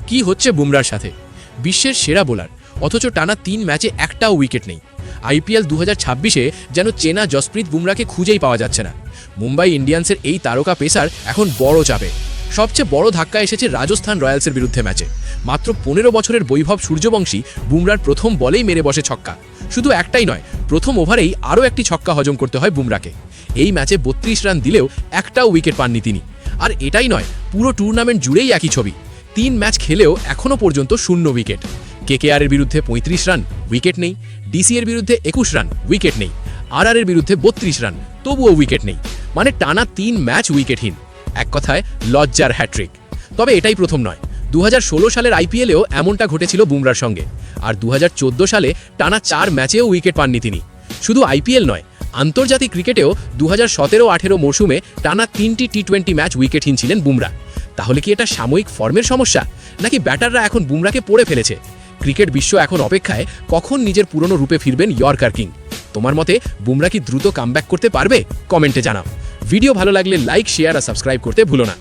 কি হচ্ছে বুমরার সাথে? বিশ্বের সেরা বোলার, অথচ টানা 3 ম্যাচে একটাও উইকেট নেই। আইপিএল 2026-এ যেন চেনা জসপ্রীত বুমরাকে খুঁজেই পাওয়া যাচ্ছে না। মুম্বাই ইন্ডিয়ান্সের এই তারকা পেসার এখন বড় চাপে। সবচেয়ে বড় ধাক্কা এসেছে রাজস্থান রয়্যালসের বিরুদ্ধে ম্যাচে। মাত্র 15 বছরের বৈভব সূর্যবংশী বুমরার প্রথম বলেই মেরে বসে ছক্কা। শুধু একটাই নয়, প্রথম ওভারেই আরও একটি ছক্কা হজম করতে হয় বুমরাকে। এই ম্যাচে 32 রান দিলেও একটাও উইকেট পাননি তিনি। আর এটাই নয়, পুরো টুর্নামেন্ট জুড়েই একই ছবি। 3 ম্যাচ খেলেও এখনও পর্যন্ত 0 উইকেট। কেকেআরের বিরুদ্ধে 35 রান, উইকেট নেই। ডিসিএর বিরুদ্ধে 21 রান, উইকেট নেই। আরআরের বিরুদ্ধে 32 রান, তবুও উইকেট নেই। মানে টানা 3 ম্যাচ উইকেটহীন। এক কথায় লজ্জার হ্যাট্রিক। তবে এটাই প্রথম নয়। 2016 সালের আইপিএলেও এমনটা ঘটেছিল বুমরার সঙ্গে। আর 2014 সালে টানা 4 ম্যাচেও উইকেট পাননি তিনি। শুধু আইপিএল নয়, আন্তর্জাতিক ক্রিকেটেও 2017-18 মৌসুমে টানা 3টি টি-20 ম্যাচ উইকেটহীন ছিলেন বুমরা। তাহলে কি এটা সাময়িক ফর্মের সমস্যা, নাকি ব্যাটাররা এখন বুমরাকে পড়ে ফেলেছে? ক্রিকেট বিশ্ব এখন অপেক্ষায় কখন নিজের পুরনো রূপে ফিরবেন ইয়র্কার কিং। তোমার মতে বুমরা কি দ্রুত কামব্যাক করতে পারবে? কমেন্টে জানাও। ভিডিও ভালো লাগলে লাইক, শেয়ার আর সাবস্ক্রাইব করতে ভুলো না।